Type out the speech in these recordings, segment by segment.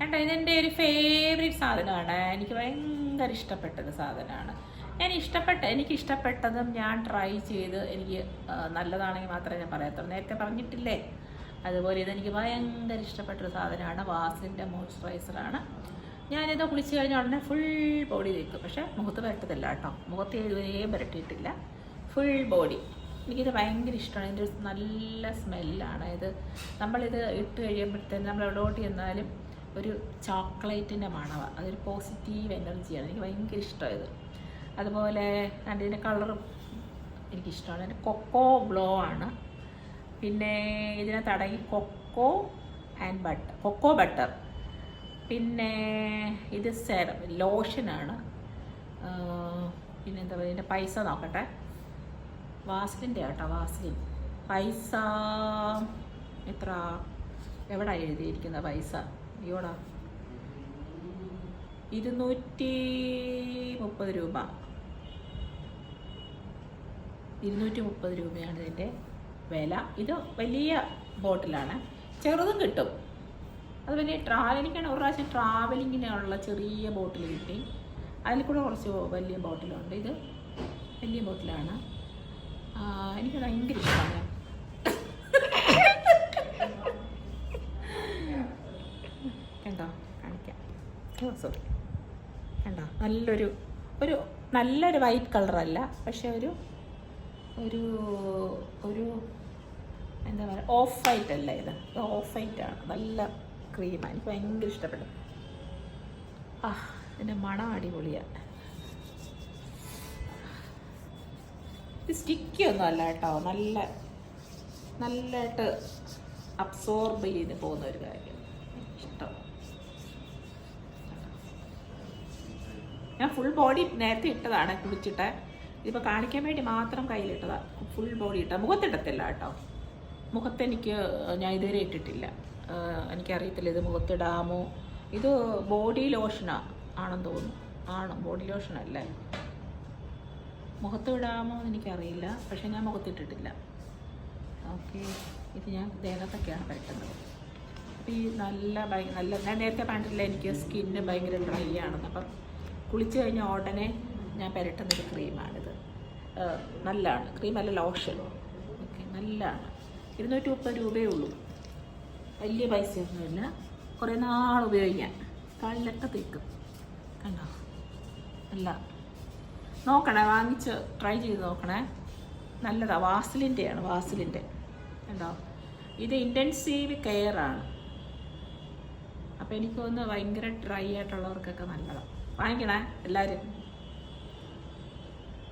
കണ്ടോ, ഇതെൻ്റെ ഒരു ഫേവറേറ്റ് സാധനമാണ്. എനിക്ക് ഭയങ്കര ഇഷ്ടപ്പെട്ടൊരു സാധനമാണ്. എനിക്ക് ഇഷ്ടപ്പെട്ടതും ഞാൻ ട്രൈ ചെയ്ത് എനിക്ക് നല്ലതാണെങ്കിൽ മാത്രമേ ഞാൻ പറയത്തുള്ളൂ. നേരത്തെ പറഞ്ഞിട്ടില്ലേ, അതുപോലെ ഇതെനിക്ക് ഭയങ്കര ഇഷ്ടപ്പെട്ടൊരു സാധനമാണ്. വാസിലിൻ്റെ മോയ്സ്ചറൈസറാണ്. ഞാനിത് കുളിച്ച് കഴിഞ്ഞാൽ ഉടനെ ഫുൾ ബോഡി തേക്കും. പക്ഷേ മുഖത്ത് പുരട്ടത്തില്ല കേട്ടോ, മുഖത്ത് ഇതുവരെയും പുരട്ടിയിട്ടില്ല. Full body. എനിക്കിത് ഭയങ്കര ഇഷ്ടമാണ്. ഇതിൻ്റെ ഒരു നല്ല സ്മെല്ലാണ് ഇത്. നമ്മളിത് ഇട്ട് കഴിയുമ്പോഴത്തേനും നമ്മൾ എവിടോട്ട് ചെന്നാലും ഒരു ചോക്ലേറ്റിൻ്റെ മണമാണ്. അതൊരു പോസിറ്റീവ് എനർജിയാണ്. എനിക്ക് ഭയങ്കര ഇഷ്ടമായത്. അതുപോലെ അതിൻ്റെ കളറും എനിക്കിഷ്ടമാണ്. എൻ്റെ കൊക്കോ ഗ്ലോ ആണ്. പിന്നെ ഇതിനകത്ത് അടങ്ങി കൊക്കോ ബട്ടർ. പിന്നെ ഇത് സെറം ലോഷനാണ്. പിന്നെ എന്താ പറയുക, ഇതിൻ്റെ പൈസ നോക്കട്ടെ. വാസ്ലിൻ്റെ കേട്ടോ, വാസ്ലിൻ. പൈസ എത്ര, എവിടെ എഴുതിയിരിക്കുന്ന പൈസ? അയ്യോടാ, 230 രൂപ. 230 രൂപയാണ് ഇതിൻ്റെ വില. ഇത് വലിയ ബോട്ടിലാണ്. ചെറുതും കിട്ടും. അത് വലിയ എനിക്കാണ് ഒരു പ്രാവശ്യം ട്രാവലിങ്ങിനുള്ള ചെറിയ ബോട്ടിൽ കിട്ടി. അതിൽ കൂടെ കുറച്ച് വലിയ ബോട്ടിലുണ്ട്. ഇത് വലിയ ബോട്ടിലാണ്. എനിക്ക് ഭയങ്കര ഇഷ്ടമാണ്. കണ്ടോ, കാണിക്കാം. സോറി, കണ്ടോ, നല്ലൊരു വൈറ്റ് കളറല്ല, പക്ഷെ ഒരു എന്താ പറയുക, ഓഫ് വൈറ്റ് അല്ല ഇത്. ഓഫ് വൈറ്റാണ്. നല്ല ക്രീമാണ്. എനിക്ക് ഭയങ്കര ഇഷ്ടപ്പെട്ടു. ഇതിൻ്റെ മണം അടിപൊളിയാണ്. ഇത് സ്റ്റിക്കി ഒന്നും അല്ല കേട്ടോ, നല്ലതായിട്ട് അബ്സോർബ് ചെയ്ത് പോകുന്ന ഒരു കാര്യം. ഇഷ്ടം. ഞാൻ ഫുൾ ബോഡി നേരത്തെ ഇട്ടതാണ് കുളിച്ചിട്ട്. ഇതിപ്പോൾ കാണിക്കാൻ വേണ്ടി മാത്രം കയ്യിലിട്ടതാണ്. ഫുൾ ബോഡി ഇട്ട, മുഖത്തിടത്തില്ല കേട്ടോ. മുഖത്തെനിക്ക് ഞാൻ ഇതുവരെ ഇട്ടിട്ടില്ല. എനിക്കറിയത്തില്ല ഇത് മുഖത്തിടാമോ. ഇത് ബോഡി ലോഷനാണെന്ന് തോന്നുന്നു. ആണോ, ബോഡി ലോഷനല്ലേ? മുഖത്ത് ഇടാമോ എന്ന് എനിക്കറിയില്ല, പക്ഷേ ഞാൻ മുഖത്തിട്ടിട്ടില്ല. ഓക്കെ, ഇത് ഞാൻ ദേഹത്തൊക്കെയാണ് പരട്ടുന്നത്. അപ്പോൾ ഈ നല്ല ഞാൻ നേരത്തെ പറഞ്ഞിട്ടില്ല, എനിക്ക് സ്കിന്ന് ഭയങ്കര ഡ്രൈ ആണെന്ന്. അപ്പം കുളിച്ച് കഴിഞ്ഞാൽ ഉടനെ ഞാൻ പുരട്ടുന്നൊരു ക്രീമാണിത്. നല്ലതാണ്. ക്രീമല്ല, ലോഷൻ. ഓക്കെ, നല്ലതാണ്. 230 രൂപയേ ഉള്ളൂ. വലിയ പൈസയൊന്നുമില്ല. കുറേ നാൾ ഉപയോഗിക്കാൻ. കാലിലൊക്കെ തേക്കും. കണ്ടോ, നല്ല നോക്കണേ, വാങ്ങിച്ച് ട്രൈ ചെയ്ത് നോക്കണേ. നല്ലതാണ്. വാസിലിൻ്റെ കണ്ടോ. ഇത് ഇൻറ്റൻസീവ് കെയറാണ്. അപ്പോൾ എനിക്ക് തോന്നുന്നു ഭയങ്കര ഡ്രൈ ആയിട്ടുള്ളവർക്കൊക്കെ നല്ലതാണ്. വാങ്ങിക്കണേ എല്ലാവരും.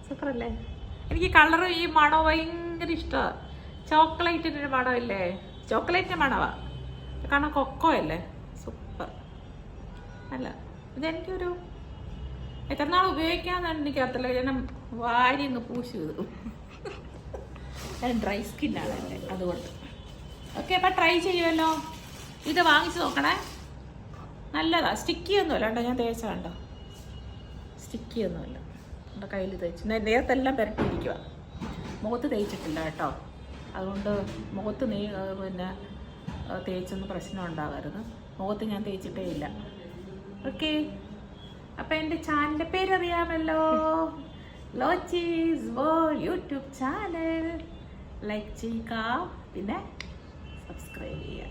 സൂപ്പറല്ലേ? എനിക്ക് കളറ് ഈ മണം ഭയങ്കര ഇഷ്ടമാണ്. ചോക്ലേറ്റിൻ്റെ ഒരു മണമില്ലേ, ചോക്ലേറ്റിൻ്റെ മണമാണ്. കാരണം കൊക്കോ അല്ലേ, സൂപ്പർ. അല്ല, ഇതെനിക്കൊരു എത്ര നാൾ ഉപയോഗിക്കാമെന്നാണ് എനിക്കറിയത്തില്ല. ഞാൻ വാരി ഒന്ന് പൂശി ചെയ്തു. ഞാൻ ഡ്രൈ സ്കിന്നാണ് എൻ്റെ, അതുകൊണ്ട്. ഓക്കെ, അപ്പം ട്രൈ ചെയ്യുമല്ലോ. ഇത് വാങ്ങിച്ച് നോക്കണേ. നല്ലതാണ്. സ്റ്റിക്കിയൊന്നുമല്ല കേട്ടോ. ഞാൻ തേച്ച കണ്ടോ, സ്റ്റിക്കിയൊന്നുമല്ല. എൻ്റെ കയ്യിൽ തേച്ച് നേരത്തെല്ലാം പുരട്ടിയിരിക്കുക. മുഖത്ത് തേച്ചിട്ടില്ല കേട്ടോ. അതുകൊണ്ട് മുഖത്ത് പിന്നെ തേച്ചൊന്നും പ്രശ്നം ഉണ്ടാകരുത്. മുഖത്ത് ഞാൻ തേച്ചിട്ടേ ഇല്ല. ഓക്കെ, അപ്പം എൻ്റെ ചാനലിൻ്റെ പേരറിയാമല്ലോ, ലോച്ചീസ് വേൾഡ് യൂട്യൂബ് ചാനൽ. ലൈക്ക് ചെയ്യുക, പിന്നെ സബ്സ്ക്രൈബ് ചെയ്യുക.